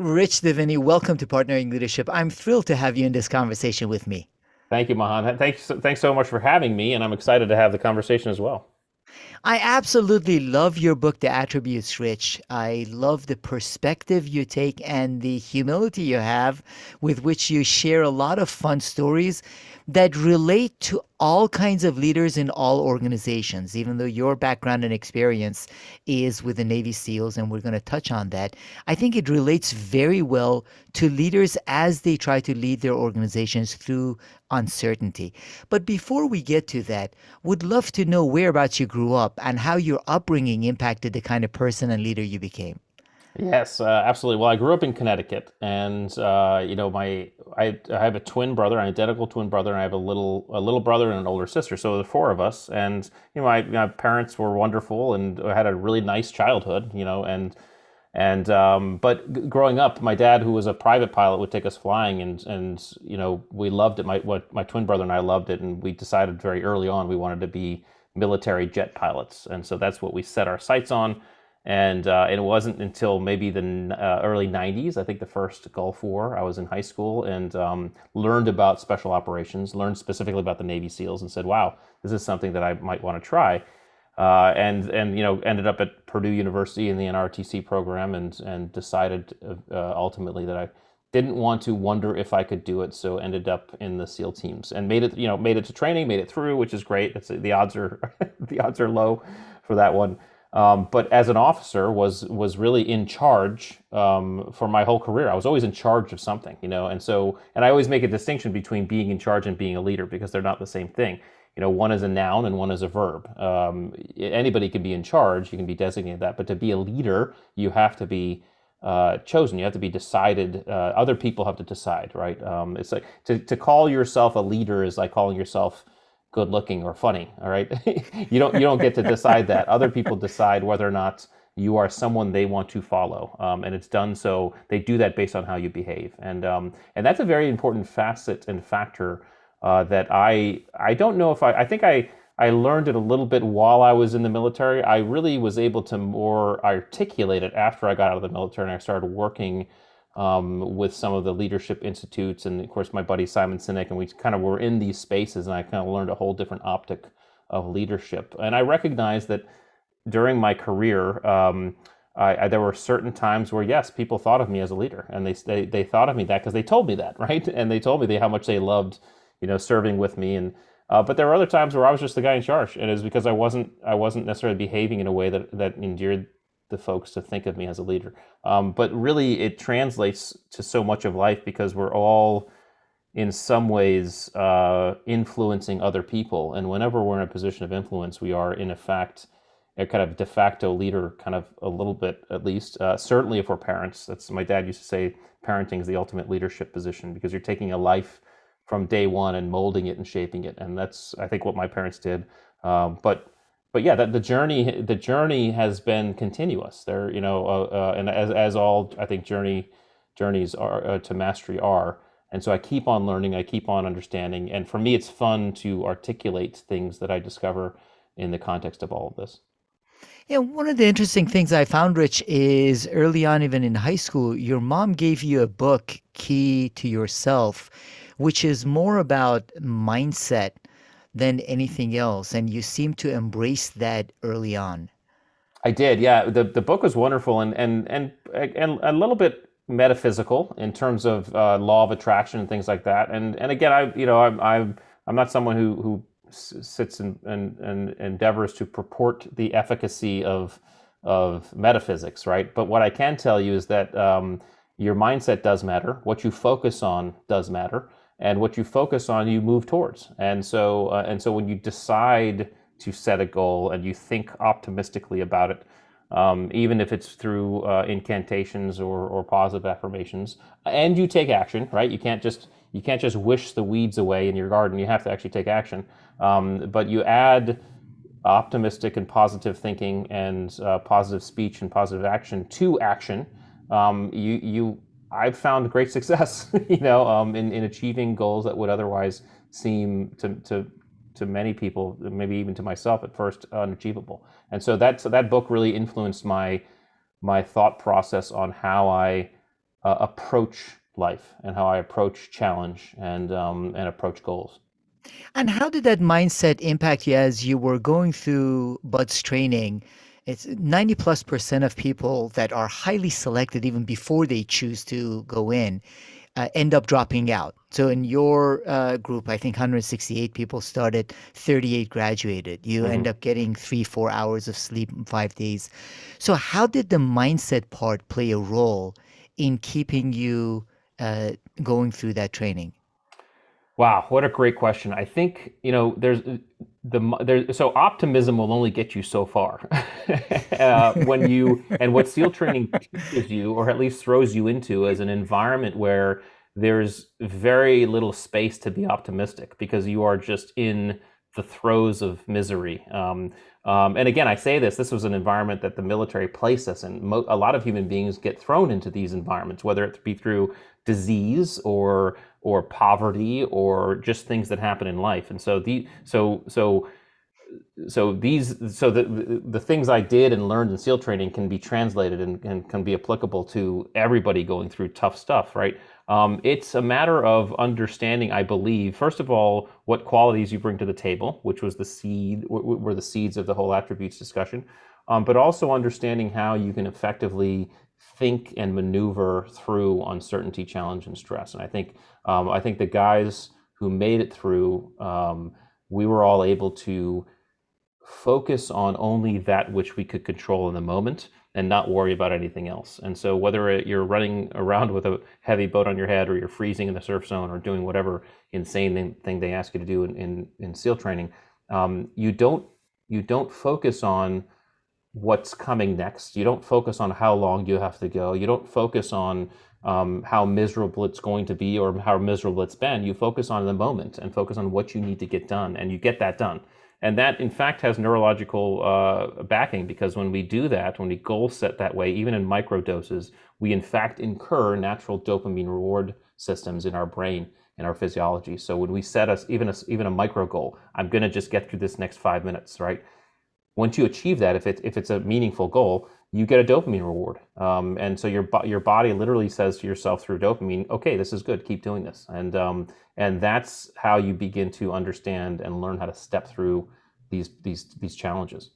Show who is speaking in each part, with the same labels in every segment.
Speaker 1: Rich Diviney, welcome to Partnering Leadership. I'm thrilled to have you in this conversation with me.
Speaker 2: Thank you, Mahan. Thanks so much for having me, and I'm excited to have the conversation as well.
Speaker 1: I absolutely love your book, The Attributes, Rich. I love the perspective you take and the humility you have with which you share a lot of fun stories that relate to all kinds of leaders in all organizations, even though your background and experience is with the Navy SEALs, and we're going to touch on that. I think it relates very well to leaders as they try to lead their organizations through uncertainty. But before we get to that, would love to know whereabouts you grew up and how your upbringing impacted the kind of person and leader you became.
Speaker 2: Yes, absolutely. Well, I grew up in Connecticut, and I have a twin brother, an identical twin brother, and I have a little brother and an older sister. So the four of us, and my parents were wonderful, and I had a really nice childhood. But growing up, my dad, who was a private pilot, would take us flying, and we loved it. My twin brother and I loved it, and we decided very early on we wanted to be military jet pilots, and so that's what we set our sights on. And it wasn't until maybe the early 90s, I think the first Gulf War, I was in high school and learned about special operations, learned specifically about the Navy SEALs, and said, wow, this is something that I might want to try. And ended up at Purdue University in the NRTC program, and decided ultimately that I didn't want to wonder if I could do it, so ended up in the SEAL teams and made it to training, made it through, which is great. The odds are the odds are low for that one. But as an officer, was really in charge for my whole career. I was always in charge of something, and I always make a distinction between being in charge and being a leader because they're not the same thing. One is a noun and one is a verb. Anybody can be in charge; you can be designated that, but to be a leader, you have to be chosen. You have to be decided. Other people have to decide, right? It's like to call yourself a leader is like calling yourself good looking or funny. All right, you don't get to decide that. Other people decide whether or not you are someone they want to follow, and it's done so. They do that based on how you behave, and that's a very important facet and factor that I don't know if I think I learned it a little bit while I was in the military. I really was able to more articulate it after I got out of the military and I started working with some of the leadership institutes, and of course my buddy Simon Sinek, and we kind of were in these spaces, and I kind of learned a whole different optic of leadership. And I recognized that during my career, there were certain times where yes, people thought of me as a leader, and they thought of me that because they told me that, right? And they told me how much they loved, serving with me, and but there were other times where I was just the guy in charge, and it was because I wasn't necessarily behaving in a way that endeared the folks to think of me as a leader. But really, it translates to so much of life because we're all, in some ways, influencing other people. And whenever we're in a position of influence, we are, in effect, a kind of de facto leader, kind of a little bit at least. Certainly, if we're parents, that's my dad used to say, parenting is the ultimate leadership position because you're taking a life from day one and molding it and shaping it. And that's, I think, what my parents did. But yeah, that the journey has been continuous. And as all I think journeys are to mastery are. And so I keep on learning, I keep on understanding, and for me, it's fun to articulate things that I discover in the context of all of this.
Speaker 1: Yeah, one of the interesting things I found, Rich, is early on, even in high school, your mom gave you a book, Key to Yourself, which is more about mindset than anything else. And you seem to embrace that early on.
Speaker 2: I did, yeah. The book was wonderful and a little bit metaphysical in terms of law of attraction and things like that. And again, I'm not someone who sits and endeavors to purport the efficacy of metaphysics, right? But what I can tell you is that your mindset does matter. What you focus on does matter, and what you focus on, you move towards. And so when you decide to set a goal and you think optimistically about it, even if it's through incantations or positive affirmations, and you take action, right? You can't just wish the weeds away in your garden. You have to actually take action. But you add optimistic and positive thinking and positive speech and positive action to action. I've found great success, in achieving goals that would otherwise seem to many people, maybe even to myself at first, unachievable. And so that book really influenced my thought process on how I approach life and how I approach challenge and approach goals.
Speaker 1: And how did that mindset impact you as you were going through Bud's training? It's 90 plus percent of people that are highly selected even before they choose to go in end up dropping out. So in your group, I think 168 people started, 38 graduated. You end
Speaker 2: Mm-hmm.
Speaker 1: up getting 3, 4 hours of sleep in 5 days. So how did the mindset part play a role in keeping you uh, going through that training?
Speaker 2: Wow, what a great question. I think, there's so optimism will only get you so far. When you and what SEAL training teaches you, or at least throws you into, is an environment where there's very little space to be optimistic because you are just in the throes of misery. And again, I say this was an environment that the military placed us in. A lot of human beings get thrown into these environments, whether it be through disease or poverty or just things that happen in life. And so the things I did and learned in SEAL training can be translated and can be applicable to everybody going through tough stuff, right? It's a matter of understanding, I believe, first of all, what qualities you bring to the table, which was the seed, were the seeds of the whole attributes discussion, but also understanding how you can effectively think and maneuver through uncertainty, challenge, and stress. And I think the guys who made it through, we were all able to focus on only that which we could control in the moment and not worry about anything else. And so whether you're running around with a heavy boat on your head or you're freezing in the surf zone or doing whatever insane thing they ask you to do in SEAL training, you don't focus on what's coming next. You don't focus on how long you have to go. You don't focus on how miserable it's going to be or how miserable it's been. You focus on the moment and focus on what you need to get done, and you get that done. And that, in fact, has neurological backing because when we do that, when we goal set that way, even in micro doses, we in fact incur natural dopamine reward systems in our brain and our physiology. So when we set even a micro goal, I'm going to just get through this next 5 minutes, right? Once you achieve that, if it's a meaningful goal, you get a dopamine reward, and so your body literally says to yourself through dopamine, "Okay, this is good. Keep doing this." And that's how you begin to understand and learn how to step through these challenges.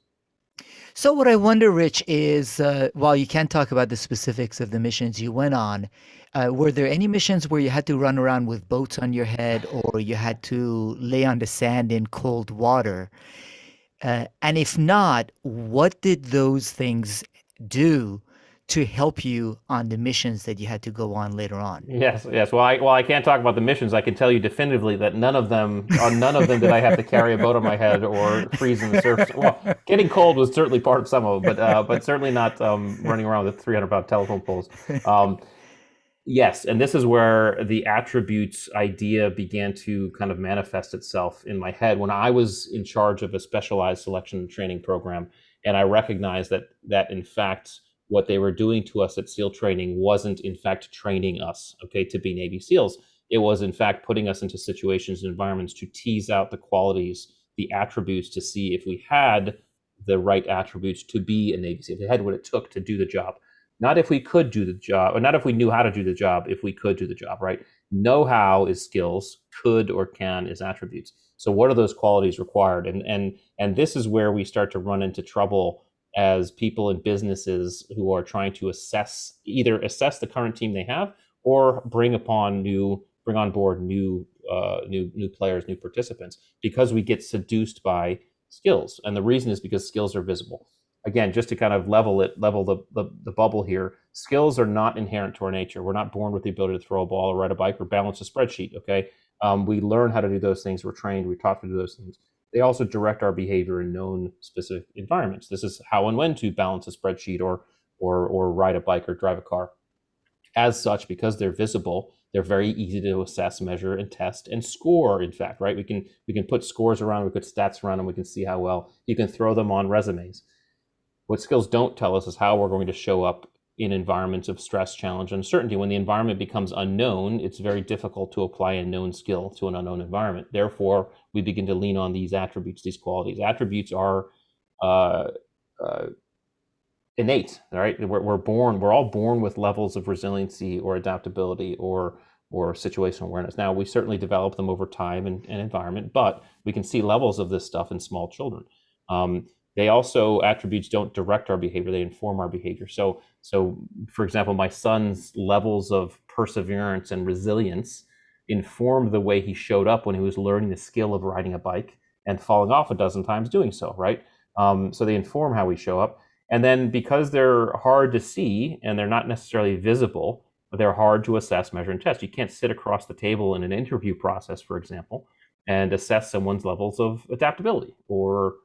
Speaker 1: So what I wonder, Rich, is while you can't talk about the specifics of the missions you went on, were there any missions where you had to run around with boats on your head or you had to lay on the sand in cold water? And if not, what did those things do to help you on the missions that you had to go on later on?
Speaker 2: Yes, yes. Well, I can't talk about the missions. I can tell you definitively that none of them did I have to carry a boat on my head or freeze in the surf. Well, getting cold was certainly part of some of it, but certainly not running around with 300-pound telephone poles. Um, Yes, and this is where the attributes idea began to kind of manifest itself in my head when I was in charge of a specialized selection and training program, and I recognized that in fact what they were doing to us at SEAL training wasn't in fact training us, okay, to be Navy SEALs. It was in fact putting us into situations and environments to tease out the qualities, the attributes to see if we had the right attributes to be a Navy SEAL, if we had what it took to do the job. Not if we could do the job, or not if we knew how to do the job, if we could do the job, right? Know how is skills, could or can is attributes. So what are those qualities required? And this is where we start to run into trouble as people in businesses who are trying to assess the current team they have or bring on board new players, new participants, because we get seduced by skills. And the reason is because skills are visible. Again, just to kind of level the bubble here, skills are not inherent to our nature. We're not born with the ability to throw a ball or ride a bike or balance a spreadsheet. Okay, we learn how to do those things. We're trained. We're taught to do those things. They also direct our behavior in known specific environments. This is how and when to balance a spreadsheet or ride a bike or drive a car. As such, because they're visible, they're very easy to assess, measure, and test and score. In fact, right? We can put scores around, we put stats around them, we can see how well you can throw them on resumes. What skills don't tell us is how we're going to show up in environments of stress, challenge, and uncertainty. When the environment becomes unknown, it's very difficult to apply a known skill to an unknown environment. Therefore, we begin to lean on these attributes, these qualities. Attributes are uh, uh, innate, right? We're all born with levels of resiliency or adaptability or situational awareness. Now, we certainly develop them over time and environment, but we can see levels of this stuff in small children. Um, they also attributes don't direct our behavior; they inform our behavior. So, for example, my son's levels of perseverance and resilience informed the way he showed up when he was learning the skill of riding a bike and falling off a dozen times doing so. Right. So they inform how we show up. And then because they're hard to see and they're not necessarily visible, they're hard to assess, measure, and test. You can't sit across the table in an interview process, for example, and assess someone's levels of adaptability or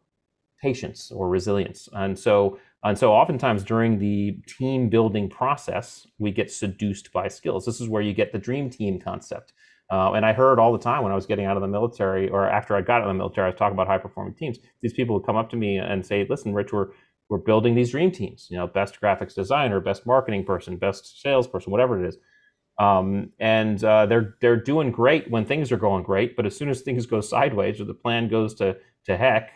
Speaker 2: patience or resilience. And so oftentimes during the team building process, we get seduced by skills. This is where you get the dream team concept. And I heard all the time when I was getting out of the military, or after I got out of the military, I was talking about high performing teams. These people would come up to me and say, "Listen, Rich, we're building these dream teams. Best graphics designer, best marketing person, best salesperson, whatever it is." And they're doing great when things are going great, but as soon as things go sideways or the plan goes to heck,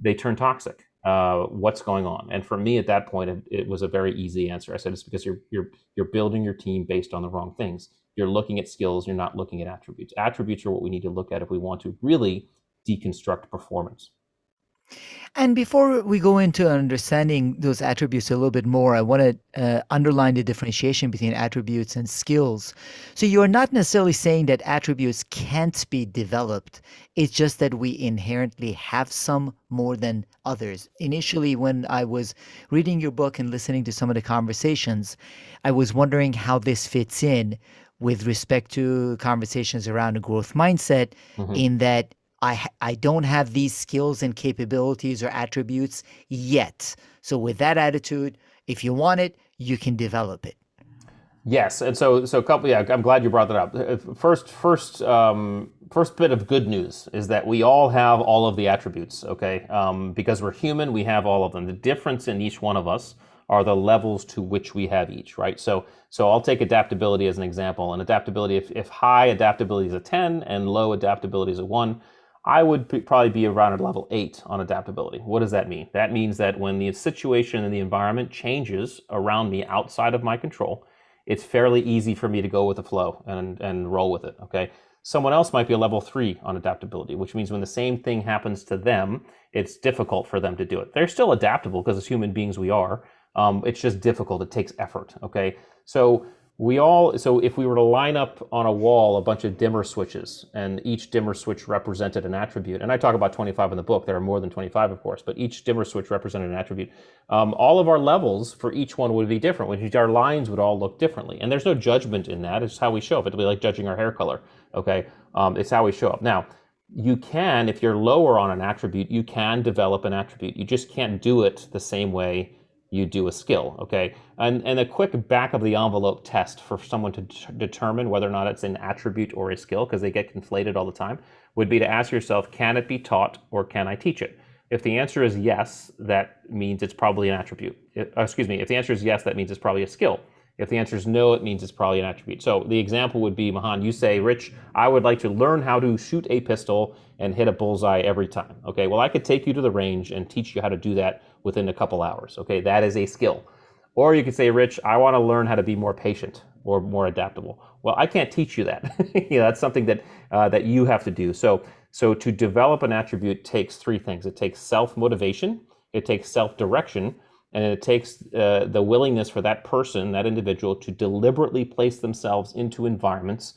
Speaker 2: they turn toxic. What's going on? And for me, at that point, it was a very easy answer. I said it's because you're building your team based on the wrong things. You're looking at skills. You're not looking at attributes. Attributes are what we need to look at if we want to really deconstruct performance.
Speaker 1: And before we go into understanding those attributes a little bit more, I want to underline the differentiation between attributes and skills. So you are not necessarily saying that attributes can't be developed. It's just that we inherently have some more than others. Initially, when I was reading your book and listening to some of the conversations, I was wondering how this fits in with respect to conversations around a growth mindset,
Speaker 2: Mm-hmm.
Speaker 1: in that I don't have these skills and capabilities or attributes yet. So with that attitude, if you want it, you can develop it.
Speaker 2: Yes, and so a couple. Yeah, I'm glad you brought that up. First bit of good news is that we all have all of the attributes. Okay, because we're human, we have all of them. The difference in each one of us are the levels to which we have each. Right. So I'll take adaptability as an example. And adaptability, if high adaptability is a 10 and low adaptability is a 1, I would probably be around a level 8 on adaptability. What does that mean? That means that when the situation and the environment changes around me outside of my control, it's fairly easy for me to go with the flow and roll with it. Okay. Someone else might be a level 3 on adaptability, which means when the same thing happens to them, it's difficult for them to do it. They're still adaptable because as human beings we are. It's just difficult. It takes effort. Okay. So if we were to line up on a wall a bunch of dimmer switches and each dimmer switch represented an attribute, and I talk about 25 in the book, there are more than 25 of course, but each dimmer switch represented an attribute. All of our levels for each one would be different, which means our lines would all look differently. And there's no judgment in that. It's how we show up. It'll be like judging our hair color. Okay. It's how we show up. Now, you can, if you're lower on an attribute, you can develop an attribute. You just can't do it the same way you do a skill. Okay. And a quick back of the envelope test for someone to determine whether or not it's an attribute or a skill, because they get conflated all the time, would be to ask yourself, can it be taught or can I teach it? If the answer is yes, that means it's probably an attribute. If the answer is yes, that means it's probably a skill. If the answer is no, it means it's probably an attribute. So the example would be, Mahan, you say, Rich, I would like to learn how to shoot a pistol and hit a bullseye every time. Okay, well, I could take you to the range and teach you how to do that within a couple hours. Okay, that is a skill. Or you could say, Rich, I want to learn how to be more patient or more adaptable. Well, I can't teach you that. That's something that you have to do. So to develop an attribute takes three things. It takes self-motivation, it takes self-direction, and it takes the willingness for that person, that individual, to deliberately place themselves into environments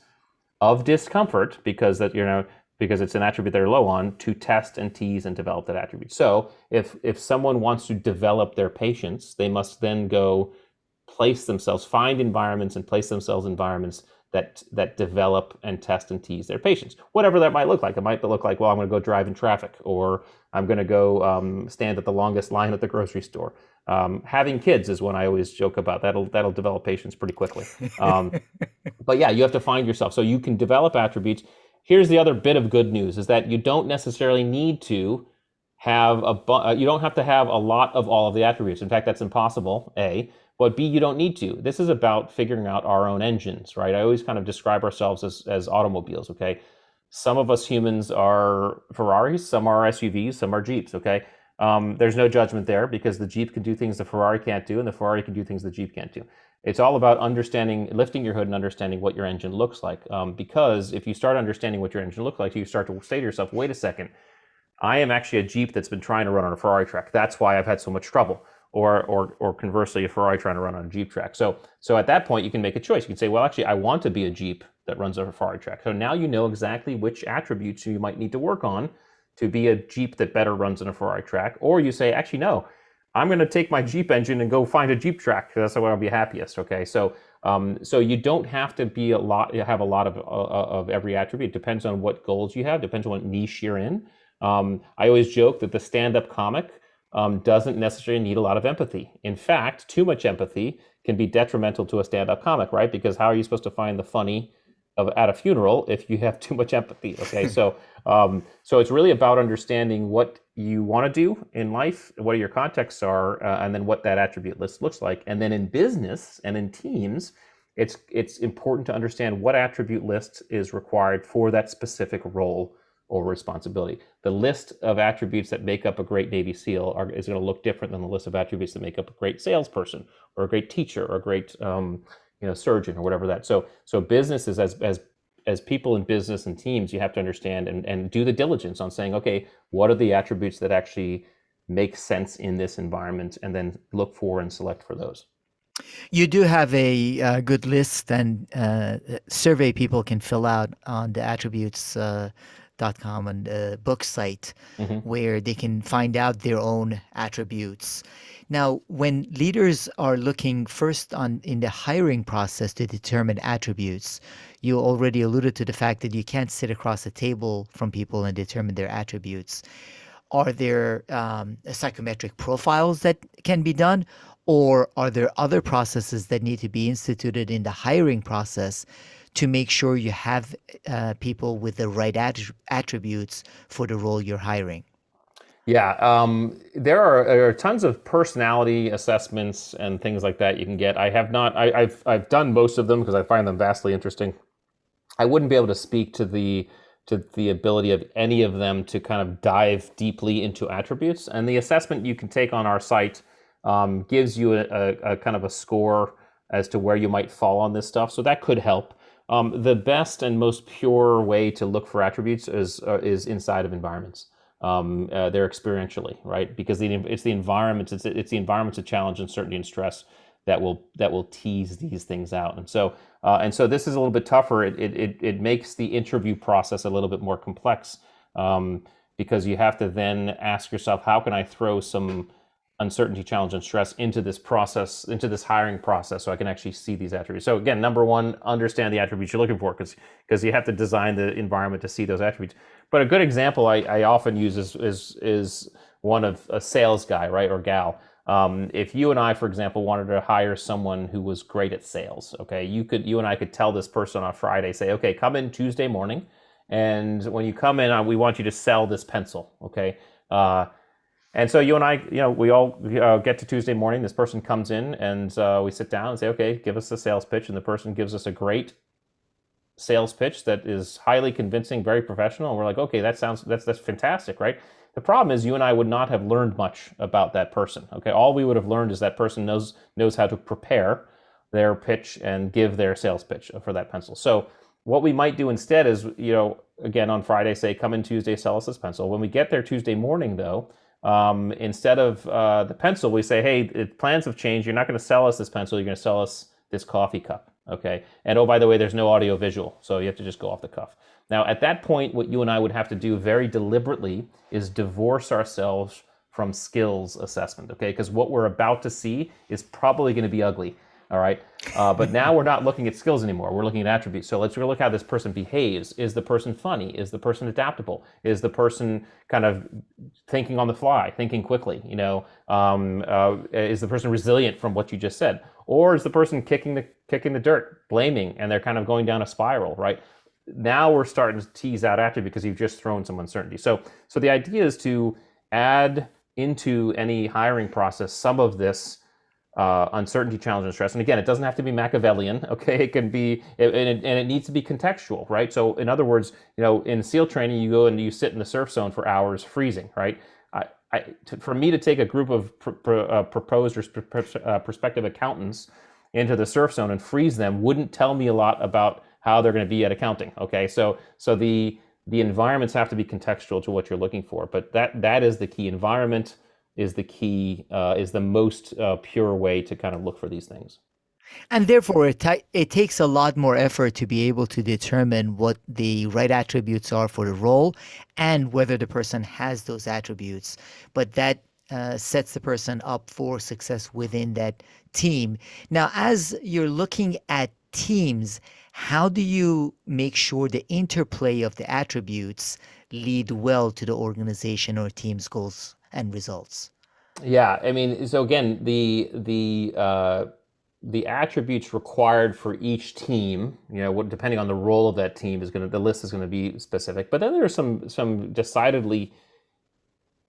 Speaker 2: of discomfort because it's an attribute they're low on, to test and tease and develop that attribute. So if someone wants to develop their patience, they must then go find environments and place themselves in environments that develop and test and tease their patience, whatever that might look like. It might look like, well, I'm going to go drive in traffic, or I'm going to go stand at the longest line at the grocery store. Having kids is one I always joke about. That'll develop patience pretty quickly. But yeah, you have to find yourself so you can develop attributes. Here's the other bit of good news: is that you don't necessarily need to you don't have to have a lot of all of the attributes. In fact, that's impossible. A, but B, you don't need to. This is about figuring out our own engines, right? I always kind of describe ourselves as automobiles. Okay, some of us humans are Ferraris, some are SUVs, some are Jeeps. Okay, there's no judgment there because the Jeep can do things the Ferrari can't do, and the Ferrari can do things the Jeep can't do. It's all about understanding, lifting your hood and understanding what your engine looks like. Because if you start understanding what your engine looks like, you start to say to yourself, wait a second, I am actually a Jeep that's been trying to run on a Ferrari track. That's why I've had so much trouble. Or conversely, a Ferrari trying to run on a Jeep track. So at that point, you can make a choice. You can say, well, actually, I want to be a Jeep that runs on a Ferrari track. So now you know exactly which attributes you might need to work on to be a Jeep that better runs on a Ferrari track. Or you say, actually, no, I'm going to take my Jeep engine and go find a Jeep track because that's where I'll be happiest. Okay, so you don't have to be have a lot of every attribute. It depends on what goals you have. Depends on what niche you're in. I always joke that the stand-up comic doesn't necessarily need a lot of empathy. In fact, too much empathy can be detrimental to a stand-up comic, right? Because how are you supposed to find the funny at a funeral if you have too much empathy? Okay, so it's really about understanding what you want to do in life, what your contexts are, and then what that attribute list looks like. And then in business and in teams, it's important to understand what attribute list is required for that specific role or responsibility. The list of attributes that make up a great Navy SEAL is going to look different than the list of attributes that make up a great salesperson or a great teacher or a great surgeon or whatever that. So businesses as people in business and teams, you have to understand and do the diligence on saying, okay, what are the attributes that actually make sense in this environment, and then look for and select for those.
Speaker 1: You do have a good list and survey people can fill out on the attributes.com and book site
Speaker 2: Mm-hmm.
Speaker 1: where they can find out their own attributes. Now, when leaders are looking first on in the hiring process to determine attributes, you already alluded to the fact that you can't sit across a table from people and determine their attributes. Are there psychometric profiles that can be done, or are there other processes that need to be instituted in the hiring process to make sure you have people with the right attributes for the role you're hiring?
Speaker 2: Yeah, there are tons of personality assessments and things like that you can get. I have not. I've done most of them because I find them vastly interesting. I wouldn't be able to speak to the ability of any of them to kind of dive deeply into attributes. And the assessment you can take on our site gives you a kind of a score as to where you might fall on this stuff. So that could help. The best and most pure way to look for attributes is inside of environments. They're experientially, right? Because it's the environment, it's the environments of challenge, uncertainty, and stress that will tease these things out. And so this is a little bit tougher. It makes the interview process a little bit more complex, because you have to then ask yourself, how can I throw some uncertainty, challenge, and stress into this process, into this hiring process, so I can actually see these attributes. So again, number one, understand the attributes you're looking for, because you have to design the environment to see those attributes. But a good example I often use is one of a sales guy, right, or gal. If you and I, for example, wanted to hire someone who was great at sales, okay, you and I could tell this person on Friday, say, okay, come in Tuesday morning, and when you come in, we want you to sell this pencil, okay. And so you and I, we all get to Tuesday morning. This person comes in, and we sit down and say, okay, give us a sales pitch. And the person gives us a great sales pitch that is highly convincing, very professional. And we're like, okay, that's fantastic, right? The problem is you and I would not have learned much about that person. Okay, all we would have learned is that person knows how to prepare their pitch and give their sales pitch for that pencil. So what we might do instead is, again, on Friday, say, come in Tuesday, sell us this pencil. When we get there Tuesday morning, though, instead of the pencil, we say, hey, plans have changed. You're not going to sell us this pencil. You're going to sell us this coffee cup. Okay. And oh, by the way, there's no audio visual, so you have to just go off the cuff. Now, at that point, what you and I would have to do very deliberately is divorce ourselves from skills assessment. Okay. Because what we're about to see is probably going to be ugly. All right. But now we're not looking at skills anymore. We're looking at attributes. So let's look how this person behaves. Is the person funny? Is the person adaptable? Is the person kind of thinking on the fly, thinking quickly? Is the person resilient from what you just said? Or is the person kicking the dirt, blaming, and they're kind of going down a spiral, right? Now we're starting to tease out attributes because you've just thrown some uncertainty. So the idea is to add into any hiring process some of this uncertainty, challenge, and stress. And again, it doesn't have to be Machiavellian, okay? It can be, and it needs to be contextual, right? So in other words, in SEAL training, you go and you sit in the surf zone for hours freezing, right? for me to take a group of proposed or prospective accountants into the surf zone and freeze them wouldn't tell me a lot about how they're going to be at accounting. Okay, so the environments have to be contextual to what you're looking for, but that is the key. Environment is the key, is the most pure way to kind of look for these things.
Speaker 1: And therefore, it takes a lot more effort to be able to determine what the right attributes are for the role and whether the person has those attributes. But that sets the person up for success within that team. Now, as you're looking at teams, how do you make sure the interplay of the attributes lead well to the organization or team's goals and results?
Speaker 2: Yeah, I mean, so again, the attributes required for each team, depending on the role of that team, the list is going to be specific. But then there are some decidedly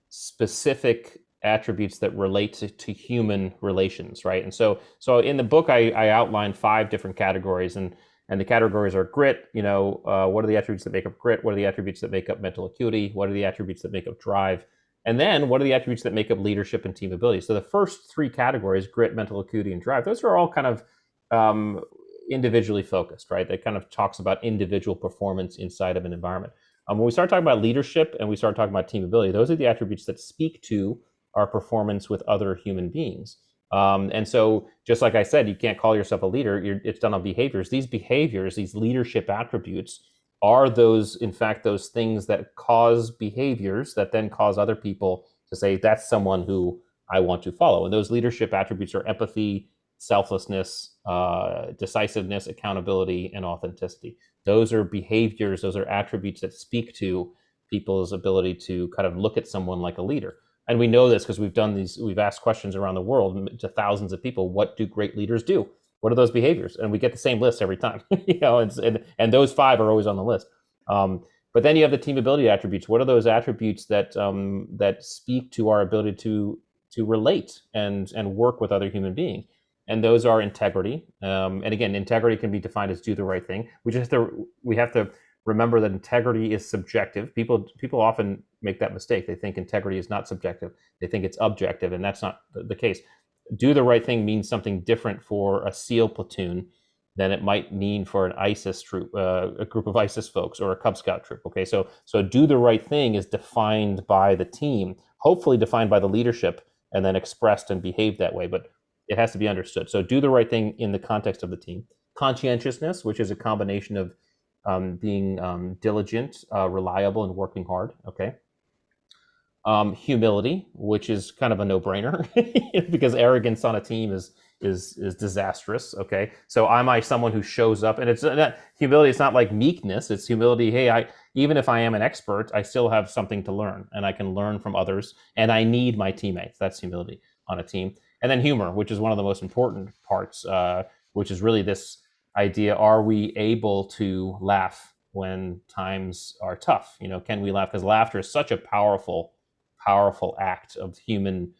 Speaker 2: specific attributes that relate to human relations, right? And so in the book, I outlined 5 different categories, and the categories are grit. What are the attributes that make up grit? What are the attributes that make up mental acuity? What are the attributes that make up drive? And then what are the attributes that make up leadership and team ability? So the first 3 categories, grit, mental acuity, and drive, those are all kind of individually focused, right? That kind of talks about individual performance inside of an environment. When we start talking about leadership and we start talking about team ability, those are the attributes that speak to our performance with other human beings. And so, just like I said, you can't call yourself a leader. It's done on behaviors. These behaviors, these leadership attributes, are those, in fact, those things that cause behaviors that then cause other people to say, that's someone who I want to follow. And those leadership attributes are empathy, selflessness, decisiveness, accountability, and authenticity. Those are behaviors, those are attributes that speak to people's ability to kind of look at someone like a leader. And we know this because we've asked questions around the world to thousands of people. What do great leaders do? What are those behaviors? And we get the same list every time. And those 5 are always on the list. But then you have the team ability attributes. What are those attributes that speak to our ability to relate and work with other human beings? And those are integrity. And again, integrity can be defined as do the right thing. We have to remember that integrity is subjective. People often make that mistake. They think integrity is not subjective. They think it's objective, and that's not the case. Do the right thing means something different for a SEAL platoon than it might mean for an ISIS troop, a group of ISIS folks, or a Cub Scout troop. Okay, so do the right thing is defined by the team, hopefully defined by the leadership, and then expressed and behaved that way. But it has to be understood. So do the right thing in the context of the team. Conscientiousness, which is a combination of being diligent, reliable, and working hard. Okay. Humility, which is kind of a no-brainer because arrogance on a team is disastrous. Okay, so am I someone who shows up? And it's not humility. It's not like meekness. It's humility. Hey, even if I am an expert, I still have something to learn, and I can learn from others, and I need my teammates. That's humility on a team. And then humor, which is one of the most important parts, which is really this idea: are we able to laugh when times are tough? Can we laugh? Because laughter is such a powerful act of human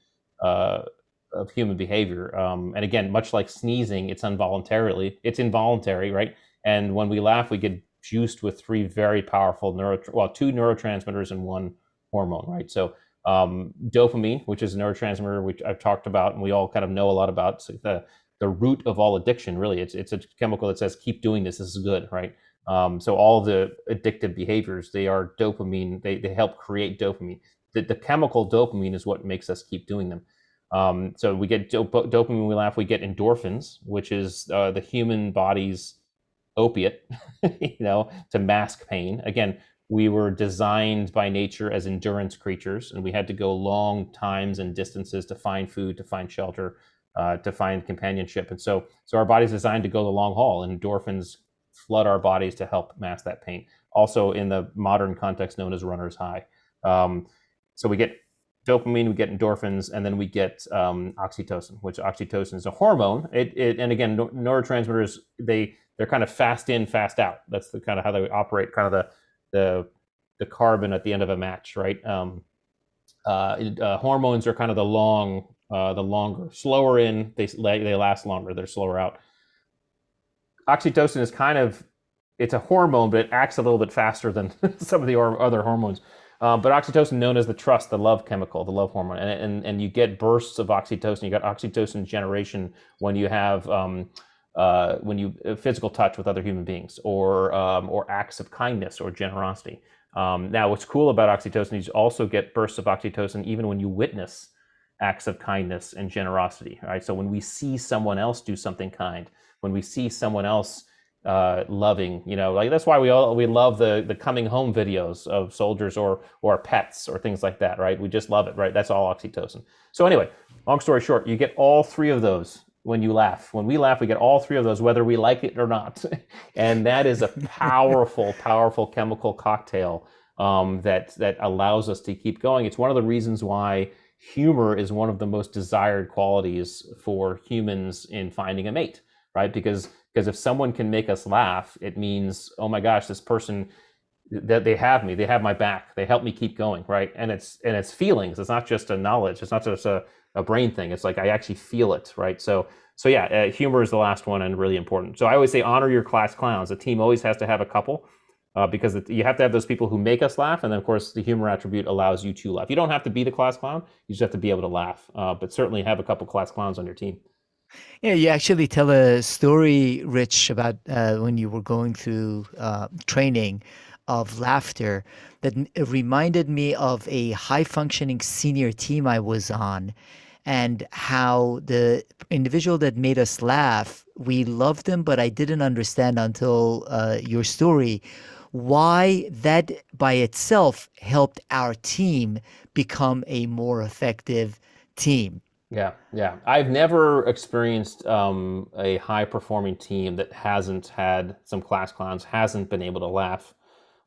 Speaker 2: behavior. And again, much like sneezing, it's involuntary, right? And when we laugh, we get juiced with 3 very powerful 2 neurotransmitters and 1 hormone, right? So dopamine, which is a neurotransmitter, which I've talked about, and we all kind of know a lot about. So the root of all addiction, really, it's a chemical that says, keep doing this. This is good, right? So all the addictive behaviors, they are dopamine. They help create dopamine. The chemical dopamine is what makes us keep doing them. So we get dopamine when we laugh. We get endorphins, which is the human body's opiate, to mask pain. Again, we were designed by nature as endurance creatures, and we had to go long times and distances to find food, to find shelter, to find companionship. And so our body's designed to go the long haul, and endorphins flood our bodies to help mask that pain. Also, in the modern context, known as runner's high. So we get dopamine, we get endorphins, and then we get oxytocin, which oxytocin is a hormone. And again, neurotransmitters, they're kind of fast in, fast out. That's the kind of how they operate, kind of the carbon at the end of a match, right? Hormones are kind of the longer, slower in, they last longer, they're slower out. Oxytocin is it's a hormone, but it acts a little bit faster than some of the other hormones. But oxytocin, known as the trust, the love chemical, the love hormone, and you get bursts of oxytocin. You got oxytocin generation when you have when you physical touch with other human beings, or acts of kindness or generosity. Now, what's cool about oxytocin is you also get bursts of oxytocin even when you witness acts of kindness and generosity. Right. So when we see someone else do something kind, when we see someone else loving, like that's why we love the coming home videos of soldiers or pets or things like that, right? We just love it, right? That's all oxytocin. So anyway, long story short, you get all three of those when you laugh. When we laugh, we get all three of those, whether we like it or not. And that is a powerful, powerful chemical cocktail that allows us to keep going. It's one of the reasons why humor is one of the most desired qualities for humans in finding a mate, right? Because if someone can make us laugh, it means, oh my gosh, this person, that they have me, they have my back, they help me keep going, right? And it's feelings. It's not just a knowledge. It's not just a brain thing. It's like I actually feel it, right? So yeah, humor is the last one and really important. So I always say honor your class clowns. A team always has to have a couple. Because you have to have those people who make us laugh, and then of course the humor attribute allows you to laugh. You don't have to be the class clown; you just have to be able to laugh. But certainly have a couple class clowns on your team.
Speaker 1: Yeah, you actually tell a story, Rich, about when you were going through training of laughter that reminded me of a high functioning senior team I was on, and how the individual that made us laugh, we loved them, but I didn't understand until your story why that by itself helped our team become a more effective team.
Speaker 2: Yeah, yeah. I've never experienced a high performing team that hasn't had some class clowns, hasn't been able to laugh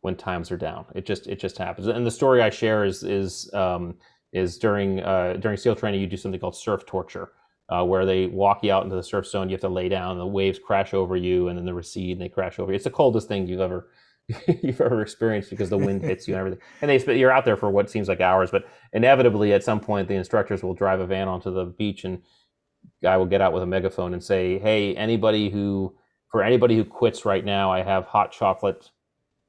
Speaker 2: when times are down. It just happens. And the story I share is during SEAL training, you do something called surf torture, where they walk you out into the surf zone. You have to lay down. The waves crash over you, and then they recede, and they crash over you. It's the coldest thing you've ever experienced because the wind hits you and everything. And you're out there for what seems like hours, but inevitably at some point the instructors will drive a van onto the beach, and guy will get out with a megaphone and say, "Hey, anybody who quits right now, I have hot chocolate,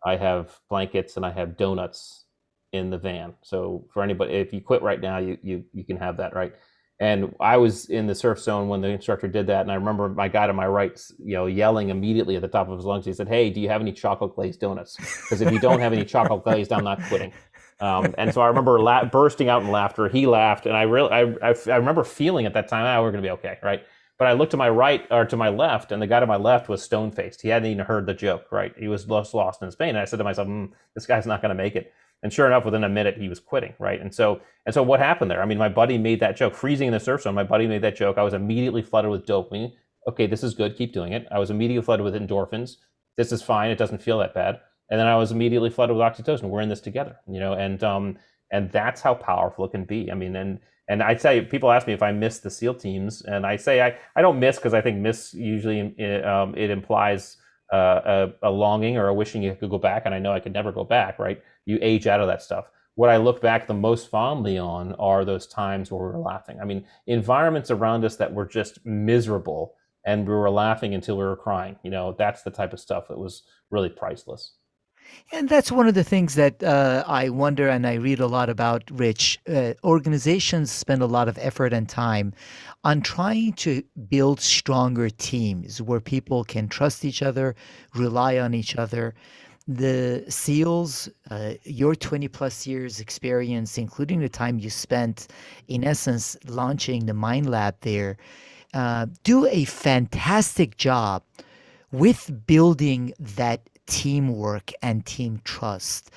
Speaker 2: I have blankets, and I have donuts in the van. So for anybody, if you quit right now, you can have that, right?" And I was in the surf zone when the instructor did that, and I remember my guy to my right, yelling immediately at the top of his lungs. He said, "Hey, do you have any chocolate glazed donuts? Because if you don't have any chocolate glazed, I'm not quitting." And so I remember bursting out in laughter. He laughed, and I remember feeling at that time, we're going to be okay, right? But I looked to my right or to my left, and the guy to my left was stone faced. He hadn't even heard the joke, right? He was lost in his pain. And I said to myself, "This guy's not going to make it." And sure enough, within a minute, he was quitting, right? And so what happened there? I mean, my buddy made that joke, freezing in the surf zone. My buddy made that joke. I was immediately flooded with dopamine. Okay, this is good. Keep doing it. I was immediately flooded with endorphins. This is fine. It doesn't feel that bad. And then I was immediately flooded with oxytocin. We're in this together, and that's how powerful it can be. I mean, and I tell you, people ask me if I miss the SEAL teams, and I say I don't miss, because I think miss usually it implies a longing or a wishing you could go back, and I know I could never go back, right? You age out of that stuff. What I look back the most fondly on are those times where we were laughing. I mean, environments around us that were just miserable, and we were laughing until we were crying. That's the type of stuff that was really priceless.
Speaker 1: And that's one of the things that I wonder and I read a lot about, Rich. Organizations spend a lot of effort and time on trying to build stronger teams where people can trust each other, rely on each other. The SEALs, your 20 plus years experience, including the time you spent, in essence, launching the Mind Lab there, do a fantastic job with building that teamwork and team trust.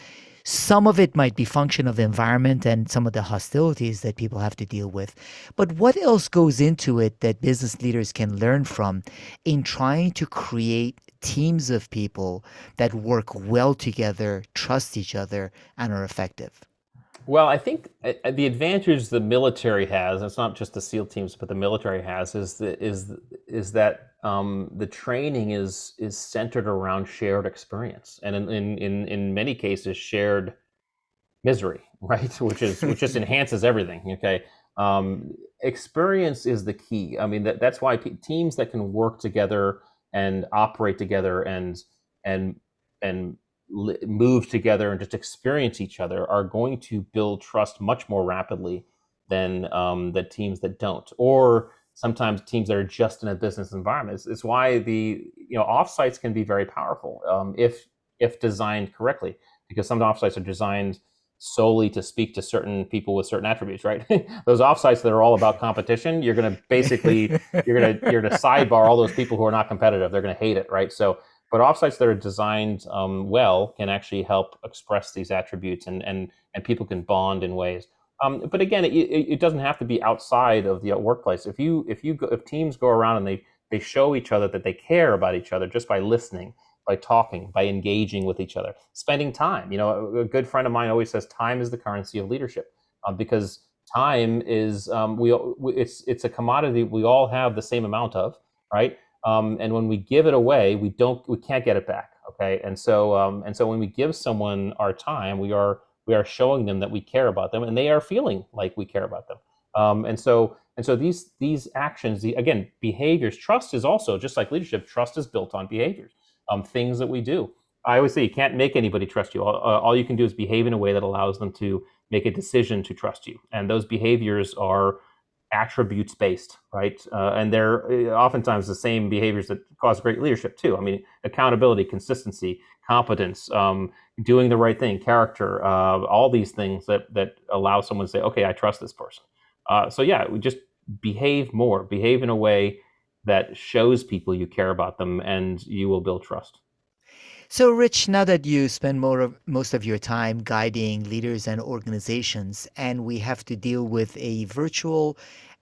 Speaker 1: Some of it might be function of the environment and some of the hostilities that people have to deal with. But what else goes into it that business leaders can learn from in trying to create teams of people that work well together, trust each other, and are effective?
Speaker 2: Well, I think the advantage the military has, and it's not just the SEAL teams, but the military has, is that the training is centered around shared experience, and in many cases shared misery, right? Which just enhances everything. Okay, experience is the key. I mean, that's why teams that can work together and operate together and and move together and just experience each other are going to build trust much more rapidly than the teams that don't, or sometimes teams that are just in a business environment. It's why the offsites can be very powerful if designed correctly, because some offsites are designed solely to speak to certain people with certain attributes, right? Those offsites that are all about competition, you're going to basically you're going to sidebar all those people who are not competitive. They're going to hate it, right? So, but offsites that are designed well can actually help express these attributes, and people can bond in ways. But again, it doesn't have to be outside of the workplace. If teams go around and they show each other that they care about each other just by listening, by talking, by engaging with each other, spending time. A good friend of mine always says time is the currency of leadership, because time is it's a commodity we all have the same amount of, right? And when we give it away, we can't get it back. Okay, and so when we give someone our time, we are showing them that we care about them, and they are feeling like we care about them. And so these actions, again, behaviors. Trust is also just like leadership. Trust is built on behaviors, things that we do. I always say you can't make anybody trust you. All you can do is behave in a way that allows them to make a decision to trust you, and those behaviors are attributes based, right? And they're oftentimes the same behaviors that cause great leadership too. I mean, accountability, consistency, competence, doing the right thing, character, all these things that allow someone to say, okay, I trust this person. So yeah, we just behave in a way that shows people you care about them, and you will build trust.
Speaker 1: So, Rich, now that you spend most of your time guiding leaders and organizations, and we have to deal with a virtual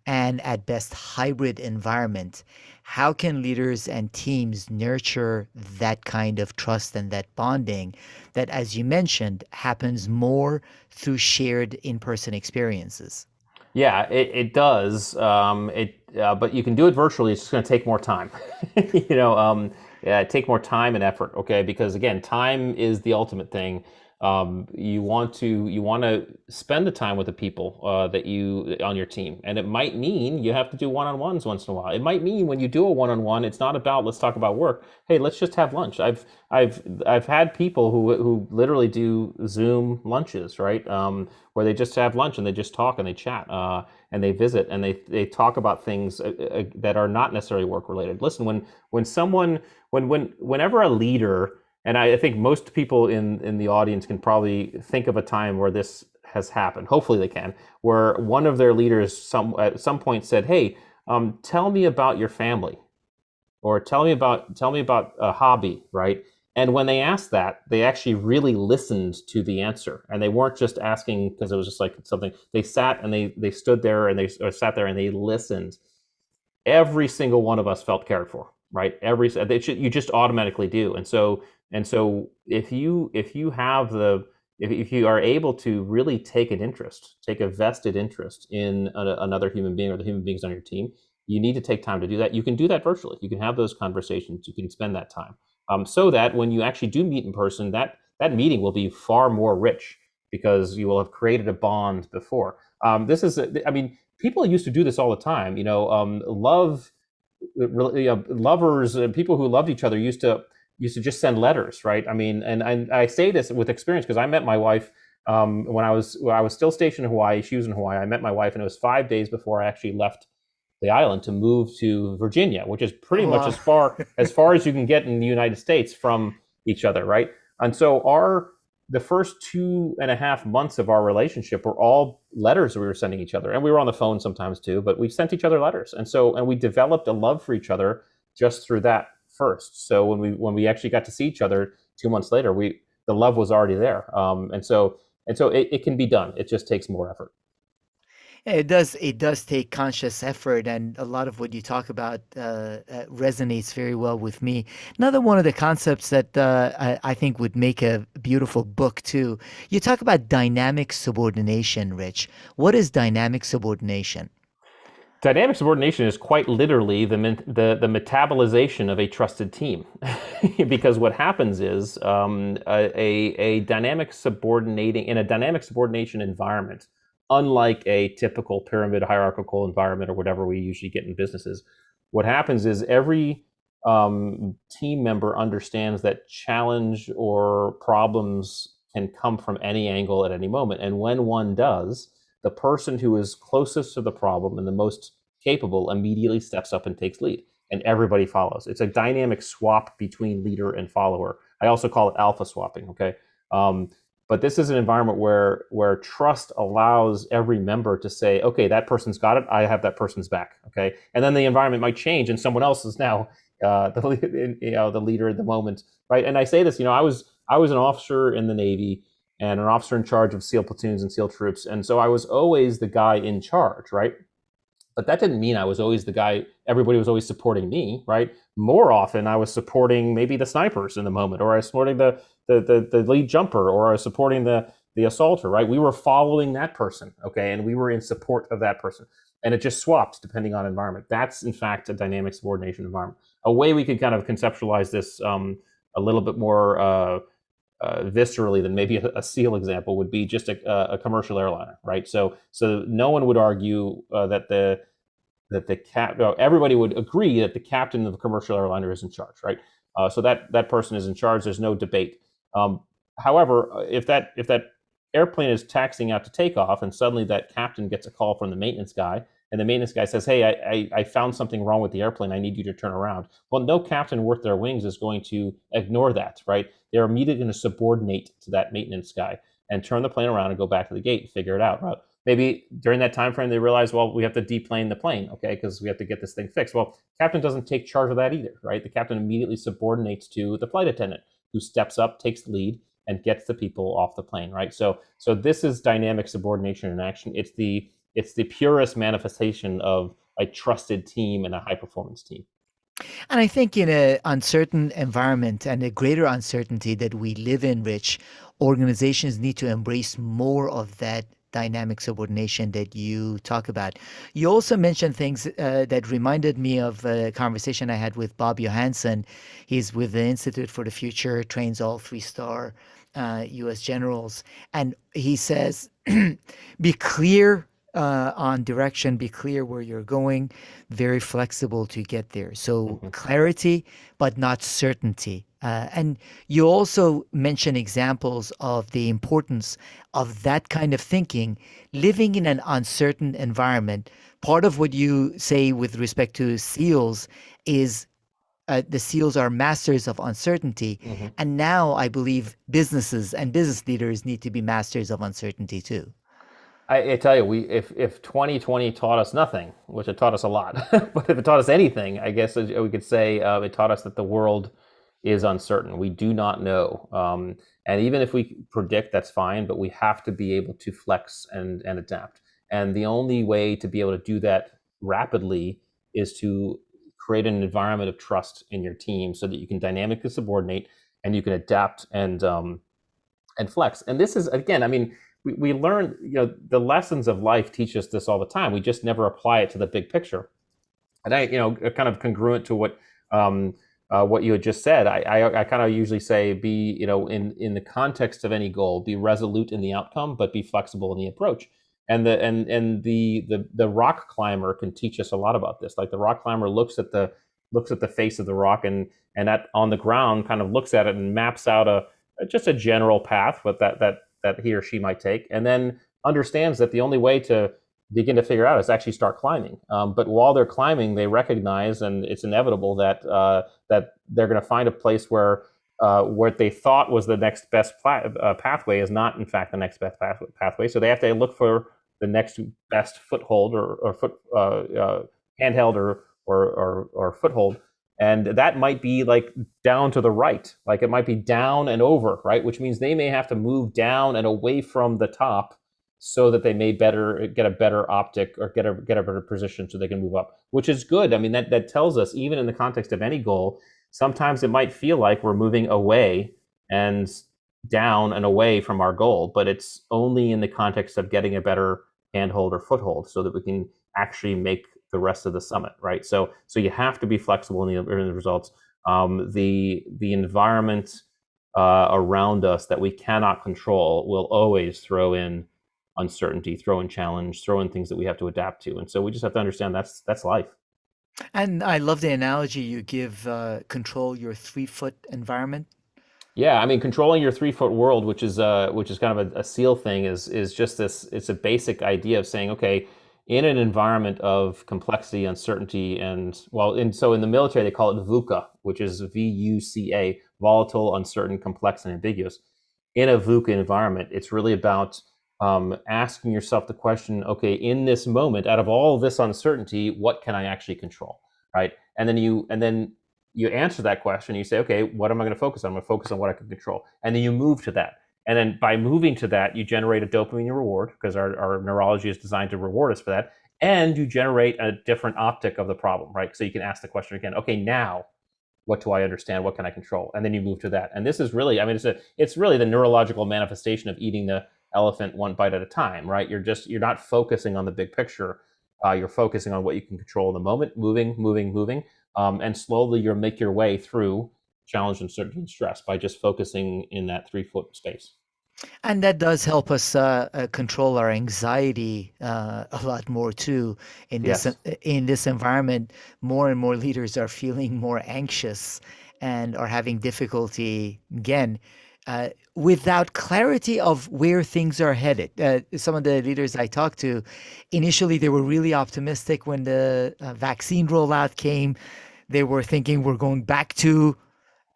Speaker 1: and at best hybrid environment, how can leaders and teams nurture that kind of trust and that bonding that, as you mentioned, happens more through shared in person experiences?
Speaker 2: Yeah, it does. But you can do it virtually. It's just going to take more time. Yeah, take more time and effort. Okay, because again, time is the ultimate thing. You want to spend the time with the people that you on your team, and it might mean you have to do one-on-ones once in a while. It might mean when you do a one-on-one, it's not about let's talk about work. Hey, let's just have lunch. I've had people who literally do Zoom lunches, right? Where they just have lunch and they just talk and they chat, and they visit and they talk about things that are not necessarily work related. Listen, whenever a leader, and I think most people in the audience can probably think of a time where this has happened. Hopefully they can, where one of their leaders at some point said, "Hey, tell me about your family," or tell me about a hobby, right? And when they asked that, they actually really listened to the answer, and they weren't just asking because it was just like something. They sat and they stood there and they or sat there and they listened. Every single one of us felt cared for, right? You just automatically do. And so if you have if you are able to really take a vested interest in another human being or the human beings on your team, you need to take time to do that. You can do that virtually. You can have those conversations. You can spend that time, so that when you actually do meet in person, that meeting will be far more rich because you will have created a bond before. I mean, people used to do this all the time. Lovers and people who loved each other used to just send letters, right? I mean, and I say this with experience because I met my wife when I was still stationed in Hawaii. She was in Hawaii. I met my wife, and it was 5 days before I actually left the island to move to Virginia, which is pretty much
Speaker 1: Wow.
Speaker 2: as far as you can get in the United States from each other, right? And so the first 2.5 months of our relationship were all letters we were sending each other, and we were on the phone sometimes too, but we sent each other letters, and we developed a love for each other just through that first. So when we actually got to see each other 2 months later, we the love was already there, and so it can be done. It just takes more effort.
Speaker 1: Yeah, it does take conscious effort, and a lot of what you talk about resonates very well with me. Another one of the concepts that I think would make a beautiful book too. You talk about dynamic subordination, Rich. What is dynamic subordination?
Speaker 2: Dynamic subordination is quite literally the metabolization of a trusted team, because what happens is a dynamic subordinating in a dynamic subordination environment, unlike a typical pyramid hierarchical environment or whatever we usually get in businesses, what happens is team member understands that challenge or problems can come from any angle at any moment. And when one does, the person who is closest to the problem and the most capable immediately steps up and takes lead, and everybody follows. It's a dynamic swap between leader and follower. I also call it alpha swapping. Okay. But this is an environment where trust allows every member to say, okay, that person's got it. I have that person's back. Okay. And then the environment might change and someone else is now the leader at the moment, right? And I say this, I was an officer in the Navy and an officer in charge of SEAL platoons and SEAL troops, and so I was always the guy in charge, right? But that didn't mean I was always the guy, everybody was always supporting me, right? More often I was supporting maybe the snipers in the moment, or I was supporting the lead jumper, or I was supporting the assaulter, right? We were following that person, okay? And we were in support of that person. And it just swapped depending on environment. That's in fact a dynamic subordination environment. A way we could kind of conceptualize this a little bit more viscerally than maybe a SEAL example would be just a commercial airliner, right? So no one would argue everybody would agree that the captain of the commercial airliner is in charge, right? So that person is in charge. There's no debate. Um, However, if that airplane is taxiing out to take off, and suddenly that captain gets a call from the maintenance guy, and the maintenance guy says, "Hey, I found something wrong with the airplane. I need you to turn around." Well, no captain worth their wings is going to ignore that, right? They're immediately going to subordinate to that maintenance guy and turn the plane around and go back to the gate and figure it out, right? Maybe during that time frame they realize, well, we have to deplane the plane, okay, because we have to get this thing fixed. Well, captain doesn't take charge of that either, right? The captain immediately subordinates to the flight attendant, who steps up, takes the lead, and gets the people off the plane, right? So this is dynamic subordination in action. It's the purest manifestation of a trusted team and a high performance team.
Speaker 1: And I think in an uncertain environment and a greater uncertainty that we live in, Rich, organizations need to embrace more of that dynamic subordination that you talk about. You also mentioned things that reminded me of a conversation I had with Bob Johansson. He's with the Institute for the Future, trains all three-star U.S. generals. And he says, be clear on direction, be clear where you're going, very flexible to get there. So
Speaker 2: Mm-hmm.
Speaker 1: clarity, but not certainty. And you also mention examples of the importance of that kind of thinking, living in an uncertain environment. Part of what you say with respect to SEALs is the SEALs are masters of uncertainty.
Speaker 2: Mm-hmm.
Speaker 1: And now I believe businesses and business leaders need to be masters of uncertainty too.
Speaker 2: I tell you, if 2020 taught us nothing, which it taught us a lot, but if it taught us anything, I guess we could say it taught us that the world is uncertain. We do not know, and even if we predict, that's fine. But we have to be able to flex and adapt. And the only way to be able to do that rapidly is to create an environment of trust in your team, so that you can dynamically subordinate and you can adapt and flex. And this is, again, I mean, we learn, the lessons of life teach us this all the time. We just never apply it to the big picture. And kind of congruent to what you had just said, I kind of usually say, be, in the context of any goal, be resolute in the outcome, but be flexible in the approach. And the rock climber can teach us a lot about this. Like, the rock climber looks at the face of the rock, and on the ground kind of looks at it and maps out just a general path, but that he or she might take, and then understands that the only way to begin to figure out is actually start climbing. But while they're climbing, they recognize, and it's inevitable, that they're going to find a place where what they thought was the next best pathway is not, in fact, the next best pathway. So they have to look for the next best foothold, or foot handheld, or foothold, and that might be like down to the right, like it might be down and over, right? Which means they may have to move down and away from the top, so that they may get a better optic, or get a better position, so they can move up, which is good. I mean, that tells us, even in the context of any goal, sometimes it might feel like we're moving away and down and away from our goal, but it's only in the context of getting a better handhold or foothold, so that we can actually make the rest of the summit, right? So you have to be flexible in the results. The environment around us that we cannot control will always throw in uncertainty, throw in challenge, throw in things that we have to adapt to, and so we just have to understand that's life.
Speaker 1: And I love the analogy you give, control your 3 foot environment.
Speaker 2: Yeah, I mean, controlling your 3 foot world, which is kind of a SEAL thing, is just this. It's a basic idea of saying, okay, in an environment of complexity, uncertainty, and well, and so in the military they call it VUCA, which is VUCA, volatile, uncertain, complex, and ambiguous. In a VUCA environment, it's really about asking yourself the question, okay, in this moment, out of all this uncertainty, what can I actually control, right? And then you answer that question. You say, okay, what am I going to focus on? I'm going to focus on what I can control. And then you move to that. And then by moving to that, you generate a dopamine reward because our neurology is designed to reward us for that. And you generate a different optic of the problem, right? So you can ask the question again, okay, now what do I understand? What can I control? And then you move to that. And this is really, I mean, it's really the neurological manifestation of eating the elephant one bite at a time, right? You're not focusing on the big picture. You're focusing on what you can control in the moment, moving, moving, moving, and slowly you'll make your way through challenge, uncertainty, and stress by just focusing in that 3 foot space.
Speaker 1: And that does help us control our anxiety a lot more too.
Speaker 2: Yes.
Speaker 1: In this environment, more and more leaders are feeling more anxious and are having difficulty again without clarity of where things are headed. Some of the leaders I talked to, initially they were really optimistic when the vaccine rollout came. They were thinking we're going back to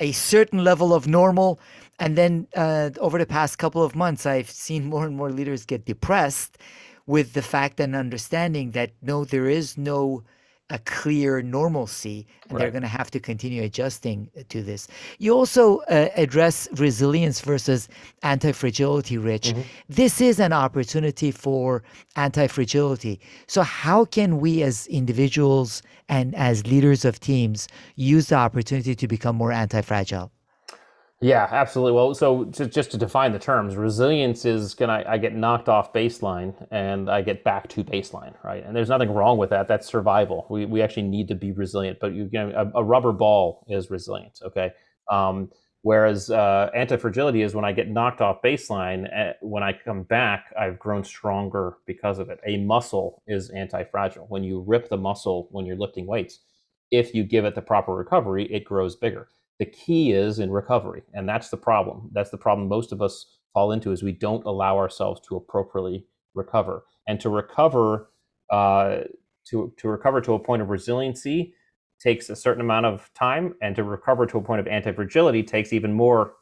Speaker 1: a certain level of normal. And then over the past couple of months, I've seen more and more leaders get depressed with the fact and understanding that no, there is no a clear normalcy, and they're
Speaker 2: Right.
Speaker 1: going to have to continue adjusting to this. You also address resilience versus anti-fragility, Rich.
Speaker 2: Mm-hmm.
Speaker 1: This is an opportunity for anti-fragility. So how can we as individuals and as leaders of teams use the opportunity to become more anti-fragile?
Speaker 2: Yeah, absolutely. Well, so just to define the terms, resilience is I get knocked off baseline and I get back to baseline, right? And there's nothing wrong with that. That's survival. We actually need to be resilient, but a rubber ball is resilience, okay? Um, Whereas anti-fragility is when I get knocked off baseline, when I come back, I've grown stronger because of it. A muscle is anti-fragile. When you rip the muscle when you're lifting weights, if you give it the proper recovery, it grows bigger. The key is in recovery, and that's the problem. That's the problem most of us fall into, is we don't allow ourselves to appropriately recover. And to recover uh, to recover to a point of resiliency takes a certain amount of time, and to recover to a point of anti-fragility takes even more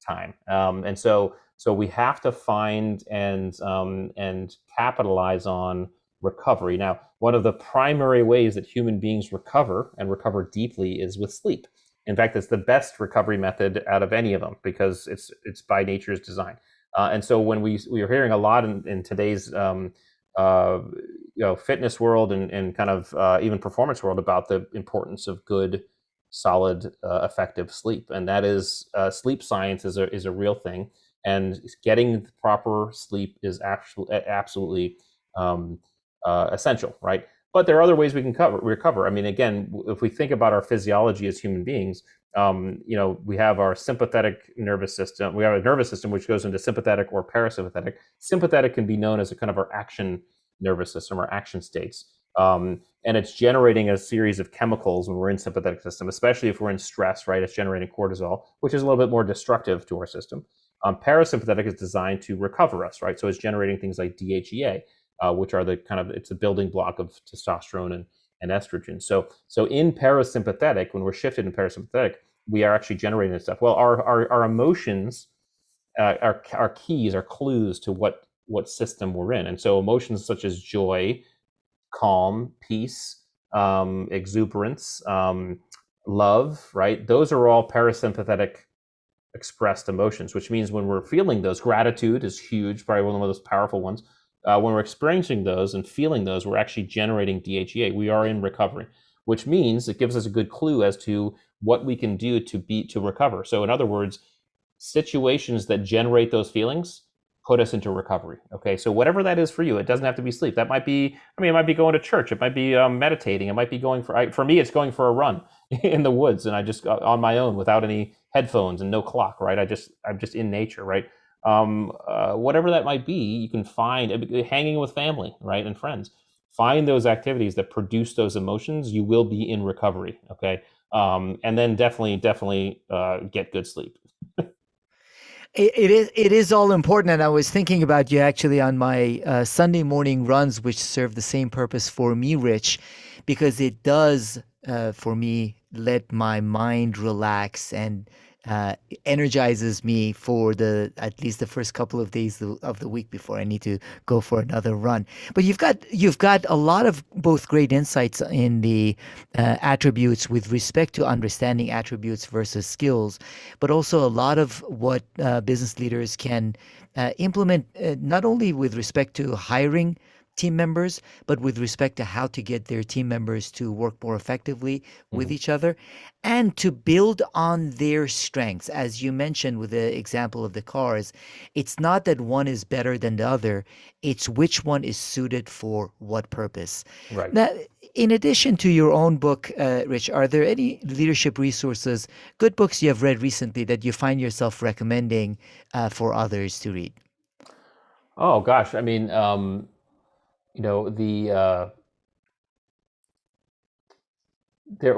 Speaker 2: time. And so we have to find and capitalize on recovery. Now, one of the primary ways that human beings recover and recover deeply is with sleep. In fact, it's the best recovery method out of any of them because it's by nature's design. And so when we are hearing a lot in today's uh, fitness world and kind of even performance world about the importance of good, solid, effective sleep, and that is sleep science is a real thing, and getting proper sleep is absolutely essential, right? But there are other ways we can recover. I mean, again, if we think about our physiology as human beings, we have our sympathetic nervous system. We have a nervous system which goes into sympathetic or parasympathetic. Sympathetic can be known as a kind of our action nervous system or action states. And it's generating a series of chemicals when we're in sympathetic system, especially if we're in stress, right? It's generating cortisol, which is a little bit more destructive to our system. Parasympathetic is designed to recover us, right? So it's generating things like DHEA, which are the kind of, it's a building block of testosterone and estrogen. So in parasympathetic, when we're shifted in parasympathetic, we are actually generating this stuff. Well, our emotions are keys, are clues to what system we're in. And so emotions such as joy, calm, peace, exuberance, love, right? Those are all parasympathetic expressed emotions, which means when we're feeling those, gratitude is huge, probably one of the most powerful ones. When we're experiencing those and feeling those, we're actually generating DHEA. We are in recovery, which means it gives us a good clue as to what we can do to recover. So, in other words, situations that generate those feelings put us into recovery. Okay, so whatever that is for you, it doesn't have to be sleep. That might be, I mean, it might be going to church. It might be meditating. It might be going for me, it's going for a run in the woods, and I just on my own without any headphones and no clock, right? I'm just in nature, right? Whatever that might be, you can find hanging with family, right, and friends. find those activities that produce those emotions, you will be in recovery. Okay. And then definitely get good sleep.
Speaker 1: It is all important, and I was thinking about you actually on my Sunday morning runs, which serve the same purpose for me, Rich, because it does for me let my mind relax and uh, energizes me for the at least the first couple of days of the week before I need to go for another run. But you've got a lot of both great insights in the attributes with respect to understanding attributes versus skills, but also a lot of what business leaders can implement, not only with respect to hiring team members, but with respect to how to get their team members to work more effectively with
Speaker 2: Mhm.
Speaker 1: each other and to build on their strengths. As you mentioned with the example of the cars, it's not that one is better than the other, it's which one is suited for what purpose.
Speaker 2: Right.
Speaker 1: Now, in addition to your own book, Rich, are there any leadership resources, good books you have read recently that you find yourself recommending for others to read?
Speaker 2: Oh gosh, I mean, the there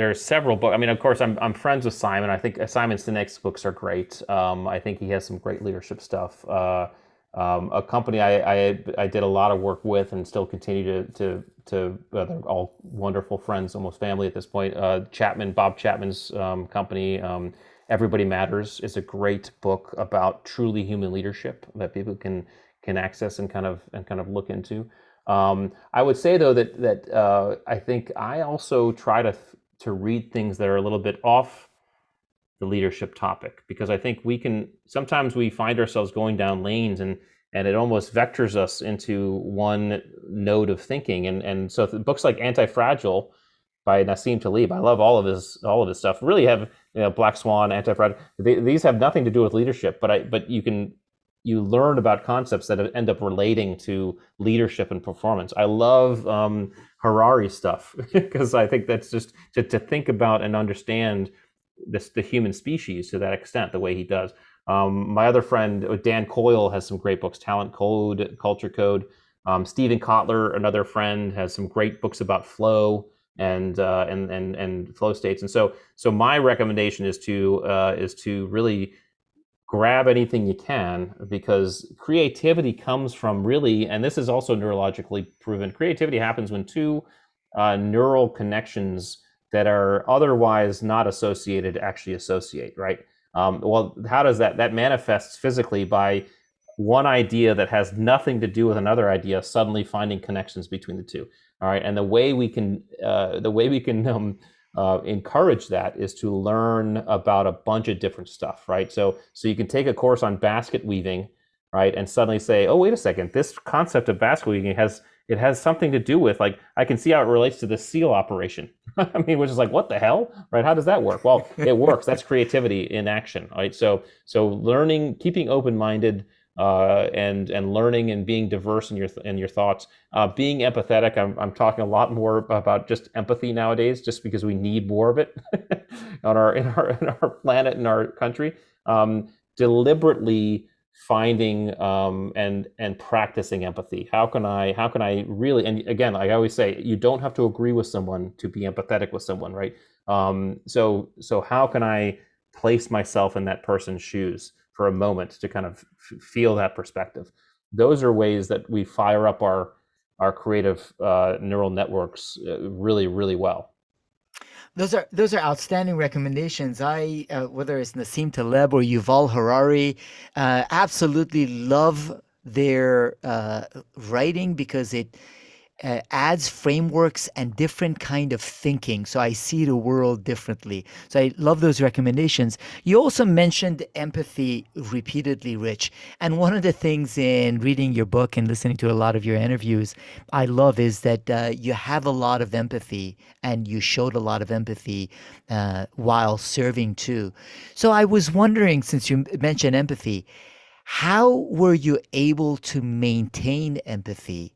Speaker 2: are several books. I mean, of course, I'm friends with Simon. I think Simon Sinek's books are great. I think he has some great leadership stuff. A company I did a lot of work with and still continue they're all wonderful friends, almost family at this point. Bob Chapman's company, Everybody Matters, is a great book about truly human leadership that people can access and kind of look into. I would say though that I think I also try to read things that are a little bit off the leadership topic, because I think we can sometimes we find ourselves going down lanes, and it almost vectors us into one node of thinking. And so books like Antifragile by Nassim Taleb, I love all of his stuff. Really have, Black Swan, Antifragile. These have nothing to do with leadership, but you learn about concepts that end up relating to leadership and performance. I love Harari stuff because I think that's just to think about and understand the human species to that extent, the way he does. My other friend Dan Coyle has some great books: Talent Code, Culture Code. Stephen Kotler, another friend, has some great books about flow and flow states. And so my recommendation is to really grab anything you can, because creativity comes from really, and this is also neurologically proven, creativity happens when two neural connections that are otherwise not associated actually associate, right? Well, how does that manifests physically by one idea that has nothing to do with another idea suddenly finding connections between the two. All right, and the way we can encourage that is to learn about a bunch of different stuff, right? So you can take a course on basket weaving, right, and suddenly say, oh, wait a second, this concept of basket weaving has something to do with, like, I can see how it relates to the seal operation. I mean, which is like, what the hell, right? How does that work? Well, it works. That's creativity in action, right? So learning, keeping open minded, and learning and being diverse in your thoughts, being empathetic. I'm talking a lot more about just empathy nowadays, just because we need more of it in our planet, in our country. Deliberately finding and practicing empathy. How can I really, and again, like I always say, you don't have to agree with someone to be empathetic with someone, right? So how can I place myself in that person's shoes for a moment to kind of feel that perspective? Those are ways that we fire up our creative neural networks really, really well.
Speaker 1: Those are outstanding recommendations. I whether it's Nassim Taleb or Yuval Harari, absolutely love their writing because it adds frameworks and different kind of thinking. So I see the world differently. So I love those recommendations. You also mentioned empathy repeatedly, Rich. And one of the things in reading your book and listening to a lot of your interviews, I love is that you have a lot of empathy and you showed a lot of empathy while serving too. So I was wondering, since you mentioned empathy, how were you able to maintain empathy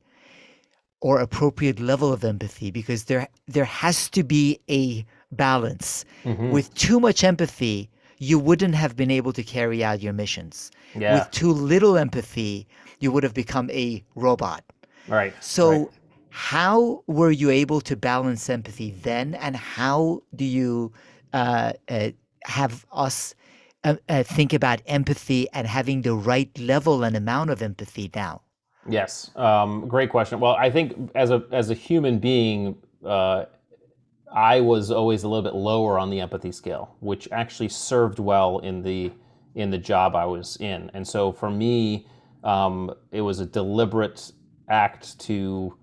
Speaker 1: or appropriate level of empathy, because there has to be a balance.
Speaker 2: Hmm.
Speaker 1: With too much empathy, you wouldn't have been able to carry out your missions.
Speaker 2: Yeah.
Speaker 1: With too little empathy, you would have become a robot.
Speaker 2: Right. Right.
Speaker 1: So, how were you able to balance empathy then, and how do you uh, uh, have us think about empathy and having the right level and amount of empathy now?
Speaker 2: Yes. Great question. Well, I think as a human being, I was always a little bit lower on the empathy scale, which actually served well in the job I was in. And so for me, it was a deliberate act to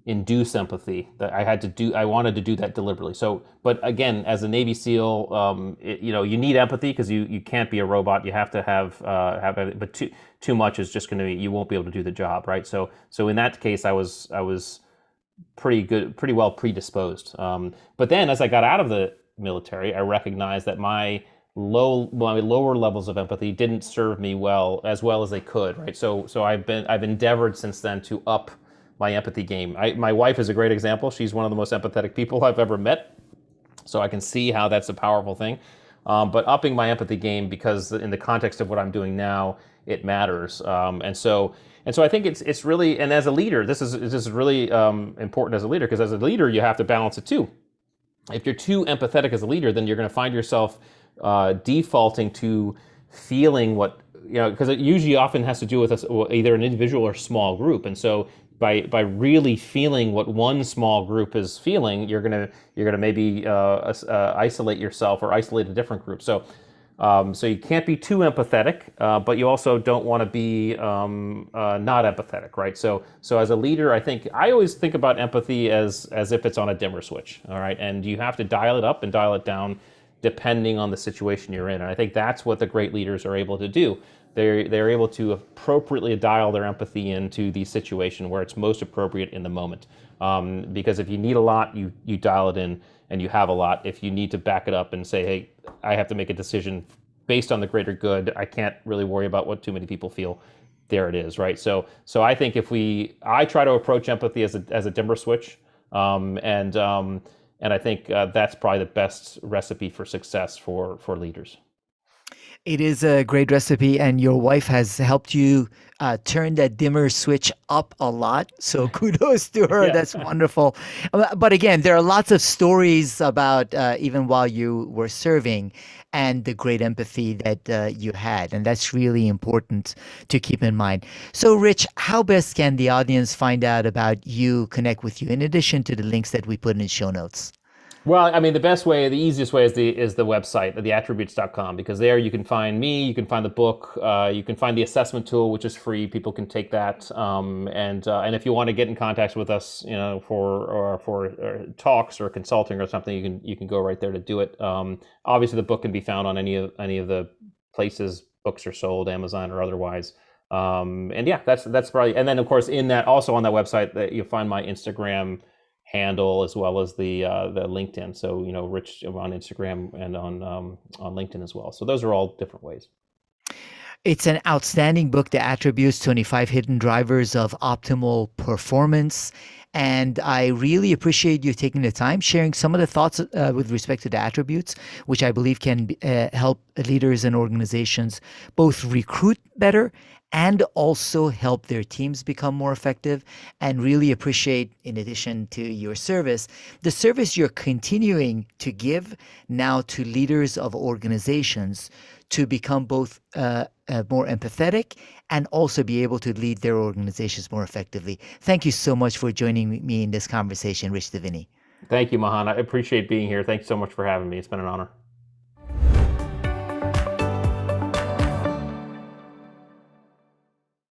Speaker 2: induce empathy that I had to do. I wanted to do that deliberately. So, but again, as a Navy SEAL, you need empathy because you can't be a robot. You have to have it. But too much is just going to be, you won't be able to do the job, right? So in that case, I was pretty well predisposed. But then as I got out of the military, I recognized that my lower levels of empathy didn't serve me well as they could, right? So I've endeavored since then to up my empathy game. My wife is a great example. She's one of the most empathetic people I've ever met, so I can see how that's a powerful thing. But upping my empathy game because in the context of what I'm doing now, it matters. And so I think it's really, and as a leader, this is really important as a leader, because as a leader you have to balance it too. If you're too empathetic as a leader, then you're going to find yourself defaulting to feeling what, because it usually often has to do with either an individual or small group. And so by really feeling what one small group is feeling, you're gonna maybe isolate yourself or isolate a different group. So you can't be too empathetic, but you also don't want to be not empathetic, right? So as a leader, I think I always think about empathy as if it's on a dimmer switch, all right, and you have to dial it up and dial it down depending on the situation you're in. And I think that's what the great leaders are able to do. They're able to appropriately dial their empathy into the situation where it's most appropriate in the moment. Because if you need a lot, you dial it in and you have a lot. If you need to back it up and say, hey, I have to make a decision based on the greater good, I can't really worry about what too many people feel. There it is, right? So I think I try to approach empathy as a dimmer switch, and I think that's probably the best recipe for success for leaders.
Speaker 1: It is a great recipe, and your wife has helped you turn that dimmer switch up a lot. So kudos to her.
Speaker 2: Yeah.
Speaker 1: That's wonderful. But again, there are lots of stories about even while you were serving and the great empathy that you had. And that's really important to keep in mind. So, Rich, how best can the audience find out about you, connect with you, in addition to the links that we put in the show notes?
Speaker 2: Well, I mean, the easiest way is the website, theattributes.com, because there you can find me, you can find the book, you can find the assessment tool, which is free. People can take that, and if you want to get in contact with us, for talks or consulting or something, you can go right there to do it. Obviously, the book can be found on any of the places books are sold, Amazon or otherwise. And yeah, that's probably, and then of course in that, also on that website, that you'll find my Instagram handle as well as the LinkedIn. So Rich on Instagram and on LinkedIn as well. So those are all different ways.
Speaker 1: It's an outstanding book that attributes 25 hidden drivers of optimal performance. And I really appreciate you taking the time, sharing some of the thoughts with respect to the attributes, which I believe can help leaders and organizations both recruit better and also help their teams become more effective. And really appreciate, in addition to your service, the service you're continuing to give now to leaders of organizations to become both more empathetic and also be able to lead their organizations more effectively. Thank you so much for joining me in this conversation, Rich Diviney.
Speaker 2: Thank you, Mahan. I appreciate being here. Thanks so much for having me. It's been an honor.